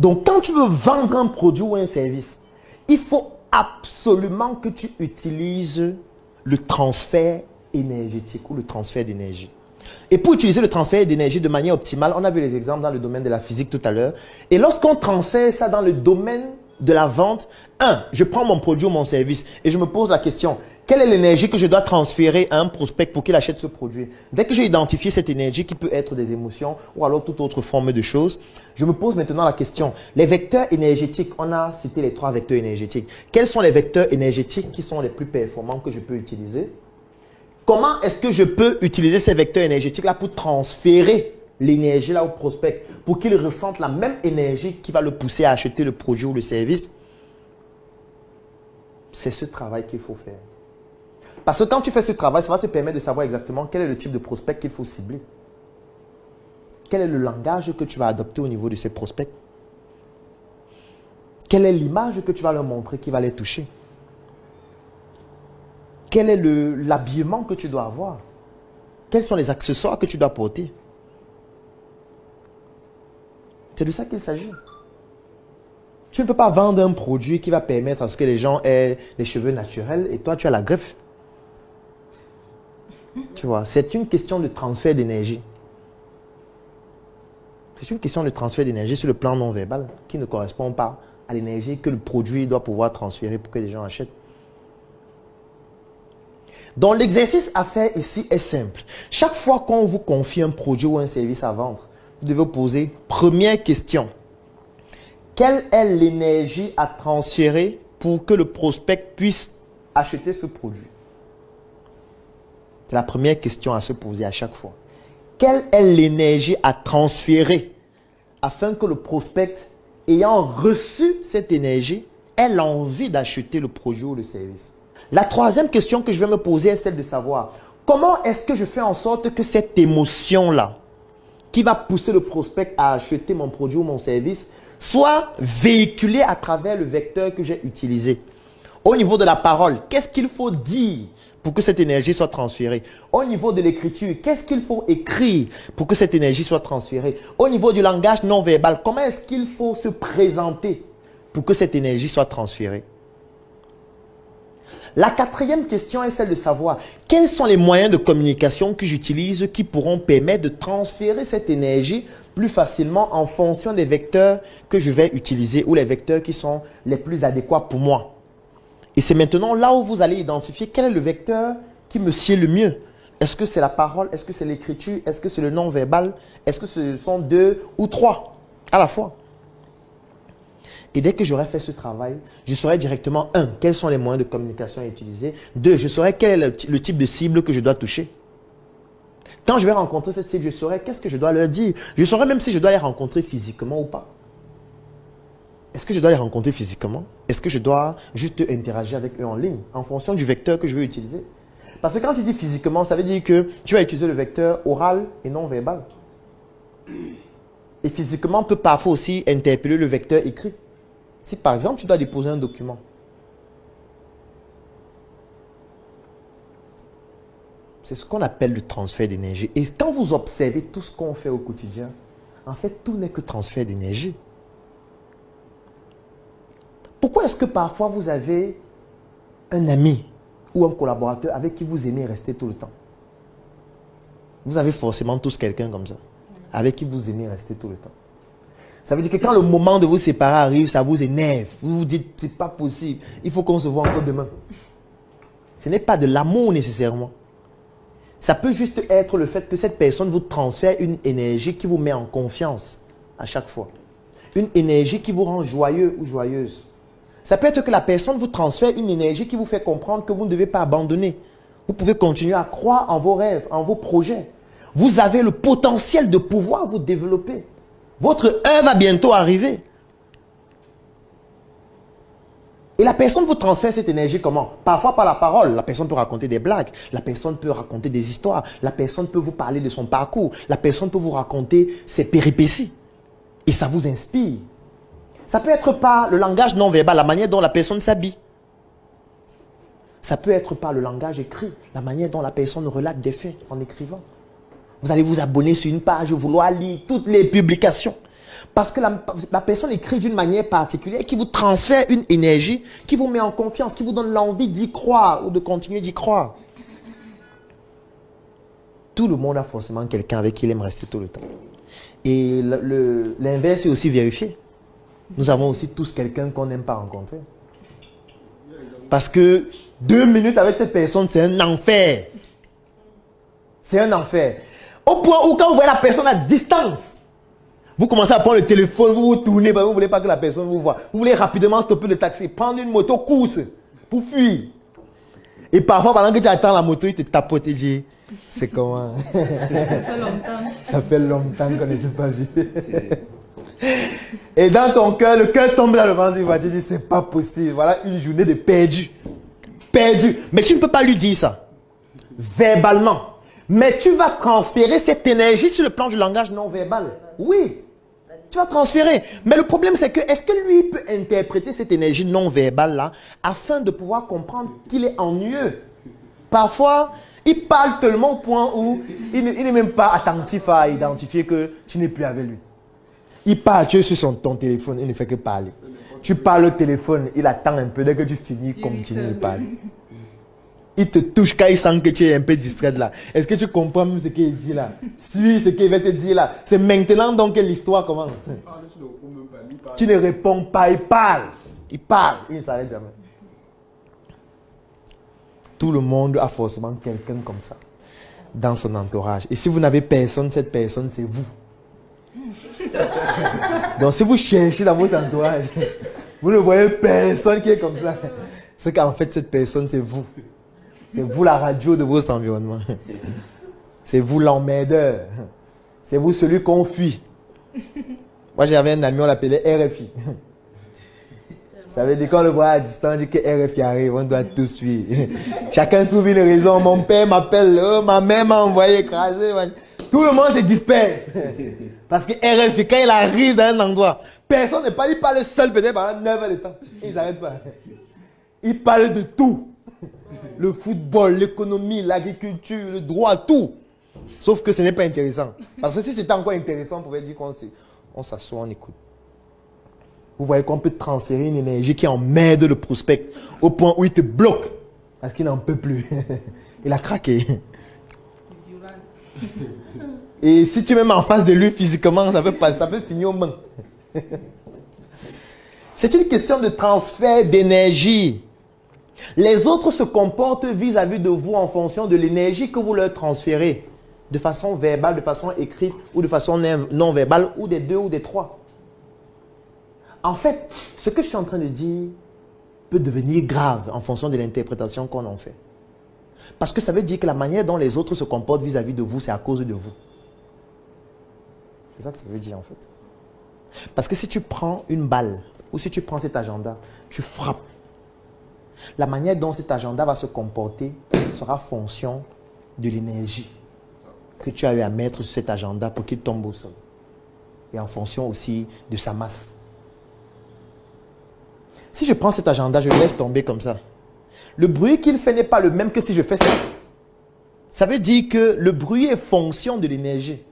Donc, quand tu veux vendre un produit ou un service, il faut absolument que tu utilises le transfert énergétique ou le transfert d'énergie. Et pour utiliser le transfert d'énergie de manière optimale, on a vu les exemples dans le domaine de la physique tout à l'heure. Et lorsqu'on transfère ça dans le domaine de la vente, je prends mon produit ou mon service et je me pose la question, quelle est l'énergie que je dois transférer à un prospect pour qu'il achète ce produit? Dès que j'ai identifié cette énergie qui peut être des émotions ou alors toute autre forme de choses, je me pose maintenant la question, les vecteurs énergétiques, on a cité les 3 vecteurs énergétiques. Quels sont les vecteurs énergétiques qui sont les plus performants que je peux utiliser? Comment est-ce que je peux utiliser ces vecteurs énergétiques-là pour transférer l'énergie là au prospect, pour qu'il ressente la même énergie qui va le pousser à acheter le produit ou le service? C'est ce travail qu'il faut faire. Parce que quand tu fais ce travail, ça va te permettre de savoir exactement quel est le type de prospect qu'il faut cibler. Quel est le langage que tu vas adopter au niveau de ces prospects? Quelle est l'image que tu vas leur montrer qui va les toucher? Quel est l'habillement que tu dois avoir? Quels sont les accessoires que tu dois porter? C'est de ça qu'il s'agit. Tu ne peux pas vendre un produit qui va permettre à ce que les gens aient les cheveux naturels et toi, tu as la greffe. Tu vois, c'est une question de transfert d'énergie. C'est une question de transfert d'énergie sur le plan non verbal qui ne correspond pas à l'énergie que le produit doit pouvoir transférer pour que les gens achètent. Donc, l'exercice à faire ici est simple. Chaque fois qu'on vous confie un produit ou un service à vendre, vous devez vous poser première question. Quelle est l'énergie à transférer pour que le prospect puisse acheter ce produit? C'est la première question à se poser à chaque fois. Quelle est l'énergie à transférer afin que le prospect, ayant reçu cette énergie, ait l'envie d'acheter le produit ou le service? La troisième question que je vais me poser est celle de savoir comment est-ce que je fais en sorte que cette émotion-là, qui va pousser le prospect à acheter mon produit ou mon service, soit véhiculée à travers le vecteur que j'ai utilisé. Au niveau de la parole, qu'est-ce qu'il faut dire pour que cette énergie soit transférée? Au niveau de l'écriture, qu'est-ce qu'il faut écrire pour que cette énergie soit transférée? Au niveau du langage non verbal, comment est-ce qu'il faut se présenter pour que cette énergie soit transférée? La quatrième question est celle de savoir quels sont les moyens de communication que j'utilise qui pourront permettre de transférer cette énergie plus facilement en fonction des vecteurs que je vais utiliser ou les vecteurs qui sont les plus adéquats pour moi. Et c'est maintenant là où vous allez identifier quel est le vecteur qui me sied le mieux. Est-ce que c'est la parole? Est-ce que c'est l'écriture? Est-ce que c'est le non-verbal? Est-ce que ce sont 2 ou 3 à la fois? Et dès que j'aurai fait ce travail, je saurai directement, 1, quels sont les moyens de communication à utiliser. 2, je saurai quel est le type de cible que je dois toucher. Quand je vais rencontrer cette cible, je saurai qu'est-ce que je dois leur dire. Je saurai même si je dois les rencontrer physiquement ou pas. Est-ce que je dois les rencontrer physiquement? Est-ce que je dois juste interagir avec eux en ligne, en fonction du vecteur que je veux utiliser? Parce que quand tu dis physiquement, ça veut dire que tu vas utiliser le vecteur oral et non verbal. Et physiquement peut parfois aussi interpeller le vecteur écrit. Si par exemple, tu dois déposer un document, c'est ce qu'on appelle le transfert d'énergie. Et quand vous observez tout ce qu'on fait au quotidien, en fait, tout n'est que transfert d'énergie. Pourquoi est-ce que parfois vous avez un ami ou un collaborateur avec qui vous aimez rester tout le temps? Vous avez forcément tous quelqu'un comme ça, avec qui vous aimez rester tout le temps. Ça veut dire que quand le moment de vous séparer arrive, ça vous énerve. Vous vous dites, c'est pas possible, il faut qu'on se voit encore demain. Ce n'est pas de l'amour nécessairement. Ça peut juste être le fait que cette personne vous transfère une énergie qui vous met en confiance à chaque fois. Une énergie qui vous rend joyeux ou joyeuse. Ça peut être que la personne vous transfère une énergie qui vous fait comprendre que vous ne devez pas abandonner. Vous pouvez continuer à croire en vos rêves, en vos projets. Vous avez le potentiel de pouvoir vous développer. Votre heure va bientôt arriver. Et la personne vous transfère cette énergie comment? Parfois par la parole. La personne peut raconter des blagues. La personne peut raconter des histoires. La personne peut vous parler de son parcours. La personne peut vous raconter ses péripéties. Et ça vous inspire. Ça peut être par le langage non verbal, la manière dont la personne s'habille. Ça peut être par le langage écrit, la manière dont la personne relate des faits en écrivant. Vous allez vous abonner sur une page, vouloir lire toutes les publications. Parce que la personne écrit d'une manière particulière qui vous transfère une énergie, qui vous met en confiance, qui vous donne l'envie d'y croire ou de continuer d'y croire. Tout le monde a forcément quelqu'un avec qui il aime rester tout le temps. Et l'inverse est aussi vérifié. Nous avons aussi tous quelqu'un qu'on n'aime pas rencontrer. Parce que 2 minutes avec cette personne, c'est un enfer. C'est un enfer. Au point où quand vous voyez la personne à distance, vous commencez à prendre le téléphone, vous vous tournez, vous ne voulez pas que la personne vous voie. Vous voulez rapidement stopper le taxi, prendre une moto, course, pour fuir. Et parfois, pendant que tu attends la moto, il te tapote et dit, c'est comment? Ça fait longtemps. Ça fait longtemps qu'on ne s'est pas vu. Et dans ton cœur, le cœur tombe dans le ventre, il va te dire, c'est pas possible. Voilà une journée de perdu. Perdu. Mais tu ne peux pas lui dire ça. Verbalement. Mais tu vas transférer cette énergie sur le plan du langage non verbal. Oui. Tu vas transférer. Mais le problème, c'est que, est-ce que lui peut interpréter cette énergie non verbale-là afin de pouvoir comprendre qu'il est ennuyeux? Parfois, il parle tellement au point où il n'est même pas attentif à identifier que tu n'es plus avec lui. Il parle, tu es sur ton téléphone, il ne fait que parler. Tu parles au téléphone, il attend un peu, dès que tu finis, il continue de parler. Il te touche quand il sent que tu es un peu distrait là. Est-ce que tu comprends même ce qu'il dit là? Suis ce qu'il va te dire là. C'est maintenant donc que l'histoire commence. Tu ne réponds pas, il parle. Il parle, il ne s'arrête jamais. Tout le monde a forcément quelqu'un comme ça dans son entourage. Et si vous n'avez personne, cette personne, c'est vous. Donc si vous cherchez dans votre entourage, vous ne voyez personne qui est comme ça. C'est qu'en fait, cette personne, c'est vous. C'est vous la radio de vos environnements. C'est vous l'emmerdeur. C'est vous celui qu'on fuit. Moi, j'avais un ami, on l'appelait RFI. Ça veut dire quand on le voit à distance, on dit que RFI arrive, on doit tous suivre. Chacun trouve une raison. Mon père m'appelle, ma mère m'a envoyé écraser. Tout le monde se disperse. Parce que RFI, quand il arrive dans un endroit, personne ne parle, il parle seul peut-être pendant 9 heures de temps. Il n'arrête pas. Il parle de tout. Le football, l'économie, l'agriculture, le droit, tout. Sauf que ce n'est pas intéressant. Parce que si c'était encore intéressant, on pouvait dire qu'on s'assoit, on écoute. Vous voyez qu'on peut transférer une énergie qui emmerde le prospect au point où il te bloque. Parce qu'il n'en peut plus. Il a craqué. Et si tu es même en face de lui physiquement, ça peut finir aux mains. C'est une question de transfert d'énergie. Les autres se comportent vis-à-vis de vous en fonction de l'énergie que vous leur transférez. De façon verbale, de façon écrite ou de façon non verbale ou des deux ou des trois. En fait, ce que je suis en train de dire peut devenir grave en fonction de l'interprétation qu'on en fait. Parce que ça veut dire que la manière dont les autres se comportent vis-à-vis de vous, c'est à cause de vous. C'est ça que ça veut dire en fait. Parce que si tu prends une balle ou si tu prends cet agenda, tu frappes. La manière dont cet agenda va se comporter sera fonction de l'énergie que tu as eu à mettre sur cet agenda pour qu'il tombe au sol. Et en fonction aussi de sa masse. Si je prends cet agenda, je le laisse tomber comme ça. Le bruit qu'il fait n'est pas le même que si je fais ça. Ça veut dire que le bruit est fonction de l'énergie.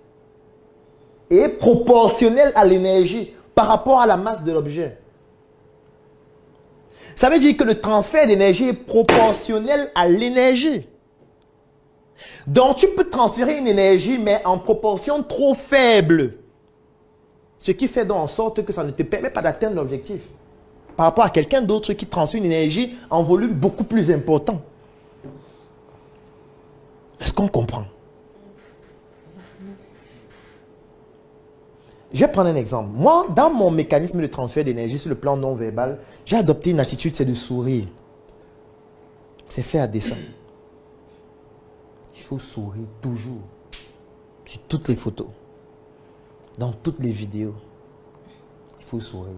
Et est proportionnel à l'énergie par rapport à la masse de l'objet. Ça veut dire que le transfert d'énergie est proportionnel à l'énergie. Donc tu peux transférer une énergie mais en proportion trop faible. Ce qui fait donc en sorte que ça ne te permet pas d'atteindre l'objectif. Par rapport à quelqu'un d'autre qui transfère une énergie en volume beaucoup plus important. Est-ce qu'on comprend? Je vais prendre un exemple. Moi, dans mon mécanisme de transfert d'énergie sur le plan non verbal, j'ai adopté une attitude, c'est de sourire. C'est fait à dessein. Il faut sourire toujours. Sur toutes les photos. Dans toutes les vidéos. Il faut sourire.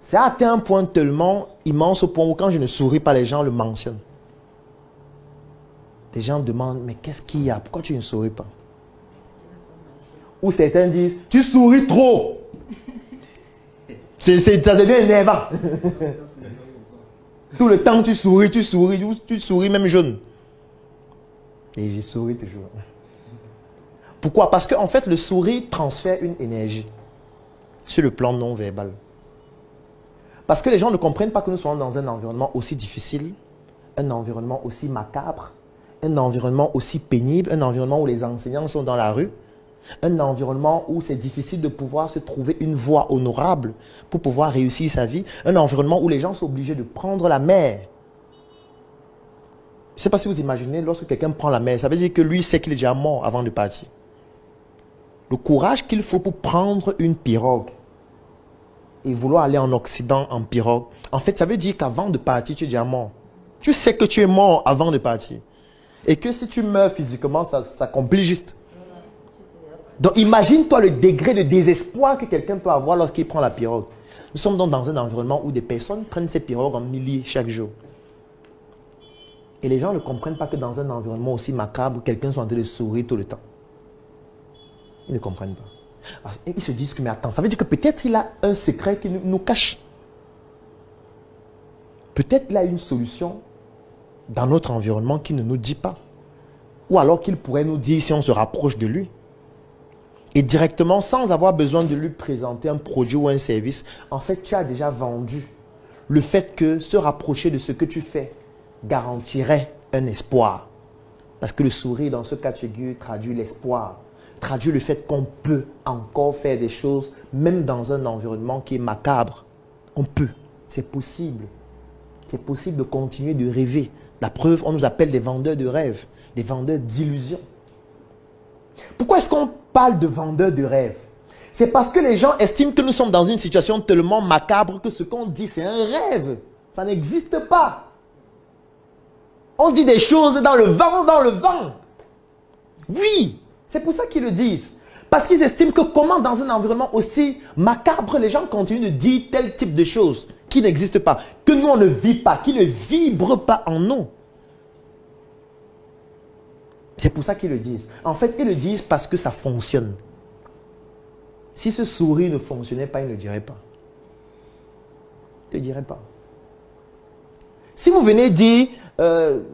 C'est atteint un point tellement immense au point où quand je ne souris pas, les gens le mentionnent. Des gens me demandent, mais qu'est-ce qu'il y a? Pourquoi tu ne souris pas? Ou certains disent, tu souris trop. Ça devient énervant. Tout le temps tu souris même jaune. Et je souris toujours. Pourquoi? Parce qu'en fait, le sourire transfère une énergie. sur le plan non verbal. Parce que les gens ne comprennent pas que nous sommes dans un environnement aussi difficile, un environnement aussi macabre, un environnement aussi pénible, un environnement où les enseignants sont dans la rue, un environnement où c'est difficile de pouvoir se trouver une voie honorable pour pouvoir réussir sa vie, un environnement où les gens sont obligés de prendre la mer. Je ne sais pas si vous imaginez, lorsque quelqu'un prend la mer, ça veut dire que lui sait qu'il est déjà mort avant de partir. Le courage qu'il faut pour prendre une pirogue et vouloir aller en Occident en pirogue, en fait, ça veut dire qu'avant de partir, tu es déjà mort. Tu sais que tu es mort avant de partir. Et que si tu meurs physiquement, ça s'accomplit juste. Donc imagine-toi le degré de désespoir que quelqu'un peut avoir lorsqu'il prend la pirogue. Nous sommes donc dans un environnement où des personnes prennent ces pirogues en milliers chaque jour. Et les gens ne comprennent pas que dans un environnement aussi macabre, quelqu'un soit en train de sourire tout le temps. Ils ne comprennent pas. Alors, ils se disent que, mais attends, ça veut dire que peut-être il a un secret qui nous cache. Peut-être il a une solution dans notre environnement qu'il ne nous dit pas. Ou alors qu'il pourrait nous dire si on se rapproche de lui. Et directement, sans avoir besoin de lui présenter un produit ou un service, en fait, tu as déjà vendu le fait que se rapprocher de ce que tu fais garantirait un espoir. Parce que le sourire, dans ce cas de figure, traduit l'espoir. Traduit le fait qu'on peut encore faire des choses, même dans un environnement qui est macabre. On peut. C'est possible. C'est possible de continuer de rêver. La preuve, on nous appelle des vendeurs de rêves, des vendeurs d'illusions. Pourquoi est-ce qu'on parle de vendeurs de rêves? C'est parce que les gens estiment que nous sommes dans une situation tellement macabre que ce qu'on dit, c'est un rêve. Ça n'existe pas. On dit des choses dans le vent, dans le vent. Oui, c'est pour ça qu'ils le disent. Parce qu'ils estiment que comment dans un environnement aussi macabre, les gens continuent de dire tel type de choses qui n'existent pas, que nous on ne vit pas, qui ne vibrent pas en nous. C'est pour ça qu'ils le disent. En fait, ils le disent parce que ça fonctionne. Si ce sourire ne fonctionnait pas, ils ne le diraient pas. Ils ne le diraient pas. Si vous venez dire,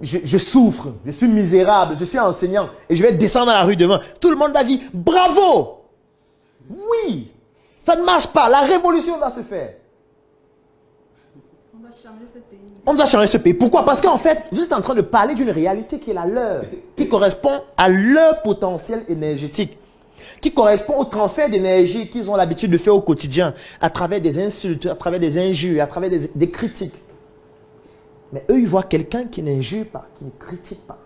je souffre, je suis misérable, je suis enseignant et je vais descendre dans la rue demain, tout le monde va dire, bravo! Oui, ça ne marche pas, la révolution va se faire. On va changer ce pays. On doit changer ce pays. Pourquoi? Parce qu'en fait, vous êtes en train de parler d'une réalité qui est la leur, qui correspond à leur potentiel énergétique, qui correspond au transfert d'énergie qu'ils ont l'habitude de faire au quotidien, à travers des insultes, à travers des injures, à travers des critiques. Mais eux, ils voient quelqu'un qui n'injure pas, qui ne critique pas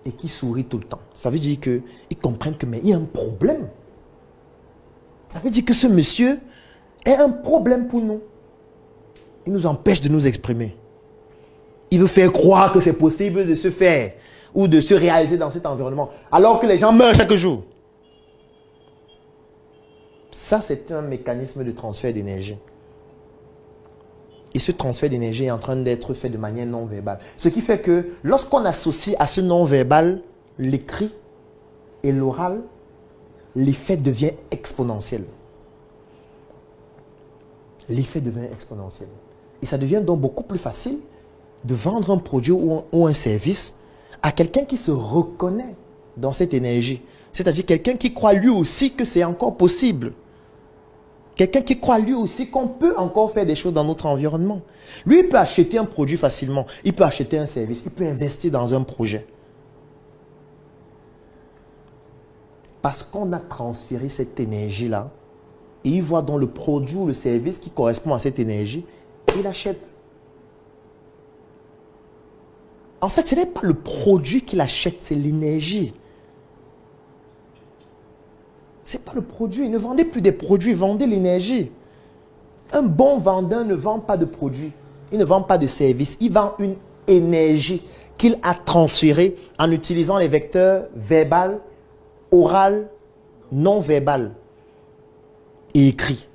et qui sourit tout le temps. Ça veut dire qu'ils comprennent que mais il y a un problème. Ça veut dire que ce monsieur est un problème pour nous. Il nous empêche de nous exprimer. Il veut faire croire que c'est possible de se faire ou de se réaliser dans cet environnement, alors que les gens meurent chaque jour. Ça, c'est un mécanisme de transfert d'énergie. Et ce transfert d'énergie est en train d'être fait de manière non verbale. Ce qui fait que lorsqu'on associe à ce non verbal l'écrit et l'oral, l'effet devient exponentiel. L'effet devient exponentiel. Et ça devient donc beaucoup plus facile de vendre un produit ou un service à quelqu'un qui se reconnaît dans cette énergie. C'est-à-dire quelqu'un qui croit lui aussi que c'est encore possible. Quelqu'un qui croit lui aussi qu'on peut encore faire des choses dans notre environnement. Lui, il peut acheter un produit facilement. Il peut acheter un service. Il peut investir dans un projet. Parce qu'on a transféré cette énergie-là, et il voit dans le produit ou le service qui correspond à cette énergie, il achète. En fait, ce n'est pas le produit qu'il achète, c'est l'énergie. Ce n'est pas le produit. Ne vendez plus des produits, vendez l'énergie. Un bon vendeur ne vend pas de produits. Il ne vend pas de services. Il vend une énergie qu'il a transférée en utilisant les vecteurs verbal, oral, non verbal et écrit.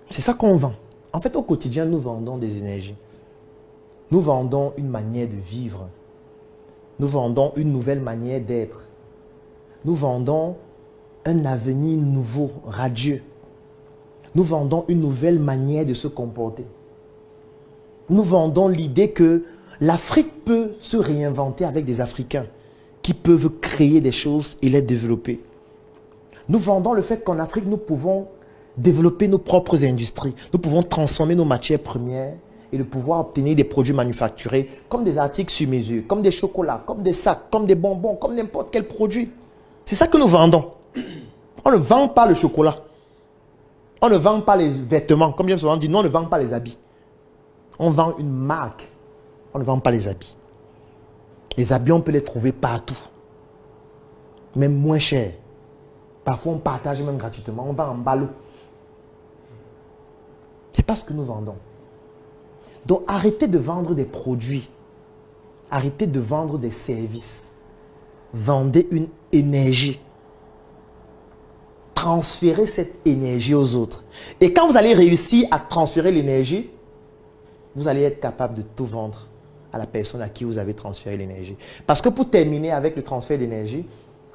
C'est ça qu'on vend. En fait, au quotidien, nous vendons des énergies. Nous vendons une manière de vivre. Nous vendons une nouvelle manière d'être. Nous vendons un avenir nouveau, radieux. Nous vendons une nouvelle manière de se comporter. Nous vendons l'idée que l'Afrique peut se réinventer avec des Africains qui peuvent créer des choses et les développer. Nous vendons le fait qu'en Afrique, nous pouvons développer nos propres industries. Nous pouvons transformer nos matières premières et de pouvoir obtenir des produits manufacturés comme des articles sur mesure, comme des chocolats, comme des sacs, comme des bonbons, comme n'importe quel produit. C'est ça que nous vendons. On ne vend pas le chocolat. On ne vend pas les vêtements. Comme j'aime souvent dire, nous, on ne vend pas les habits. On vend une marque. On ne vend pas les habits. Les habits, on peut les trouver partout. Même moins cher. Parfois, on partage même gratuitement. On vend en ballot. Ce n'est pas ce que nous vendons. Donc, arrêtez de vendre des produits. Arrêtez de vendre des services. Vendez une énergie. Transférez cette énergie aux autres. Et quand vous allez réussir à transférer l'énergie, vous allez être capable de tout vendre à la personne à qui vous avez transféré l'énergie. Parce que pour terminer avec le transfert d'énergie,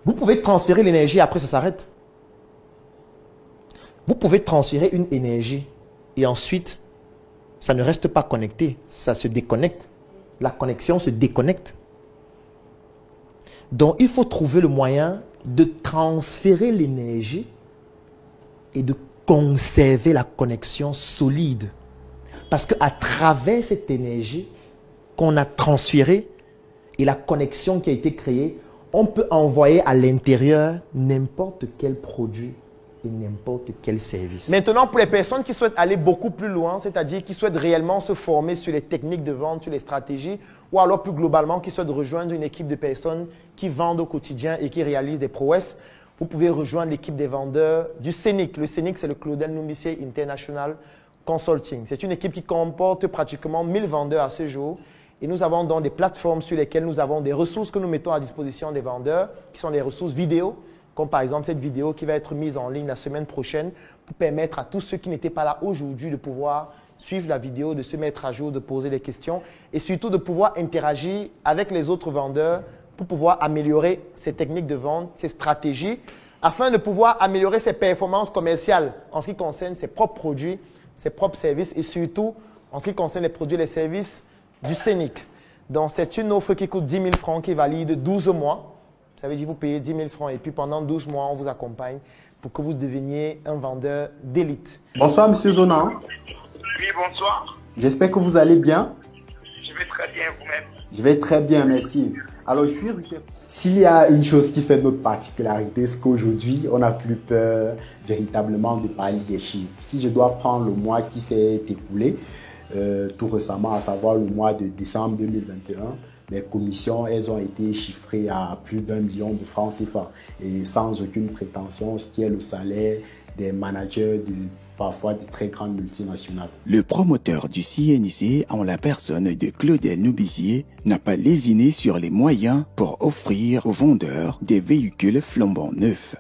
vous pouvez transférer l'énergie, après ça s'arrête. Vous pouvez transférer une énergie et ensuite, ça ne reste pas connecté, ça se déconnecte. La connexion se déconnecte. Donc, il faut trouver le moyen de transférer l'énergie et de conserver la connexion solide. Parce qu'à travers cette énergie qu'on a transférée et la connexion qui a été créée, on peut envoyer à l'intérieur n'importe quel produit et n'importe quel service. Maintenant, pour les personnes qui souhaitent aller beaucoup plus loin, c'est-à-dire qui souhaitent réellement se former sur les techniques de vente, sur les stratégies, ou alors plus globalement, qui souhaitent rejoindre une équipe de personnes qui vendent au quotidien et qui réalisent des prouesses, vous pouvez rejoindre l'équipe des vendeurs du CENIC. Le CENIC, c'est le Claudel Numbissier International Consulting. C'est une équipe qui comporte pratiquement 1000 vendeurs à ce jour. Et nous avons donc des plateformes sur lesquelles nous avons des ressources que nous mettons à disposition des vendeurs, qui sont des ressources vidéo, comme par exemple cette vidéo qui va être mise en ligne la semaine prochaine pour permettre à tous ceux qui n'étaient pas là aujourd'hui de pouvoir suivre la vidéo, de se mettre à jour, de poser des questions et surtout de pouvoir interagir avec les autres vendeurs pour pouvoir améliorer ses techniques de vente, ses stratégies, afin de pouvoir améliorer ses performances commerciales en ce qui concerne ses propres produits, ses propres services et surtout en ce qui concerne les produits et les services du CENIC. Donc, c'est une offre qui coûte 10 000 francs, qui est valide 12 mois. Ça veut dire que vous payez 10 000 francs et puis pendant 12 mois, on vous accompagne pour que vous deveniez un vendeur d'élite. Bonsoir, Monsieur Zona. Oui, bonsoir. J'espère que vous allez bien. Je vais très bien, vous-même. Je vais très bien, merci. Alors, s'il y a une chose qui fait notre particularité, c'est qu'aujourd'hui, on n'a plus peur véritablement de parler des chiffres. Si je dois prendre le mois qui s'est écoulé, tout récemment, à savoir le mois de décembre 2021, les commissions, elles ont été chiffrées à plus d'1 million de francs CFA et sans aucune prétention, ce qui est le salaire des managers parfois de très grandes multinationales. Le promoteur du CNIC, en la personne de Claudel Numbissier, n'a pas lésiné sur les moyens pour offrir aux vendeurs des véhicules flambant neufs.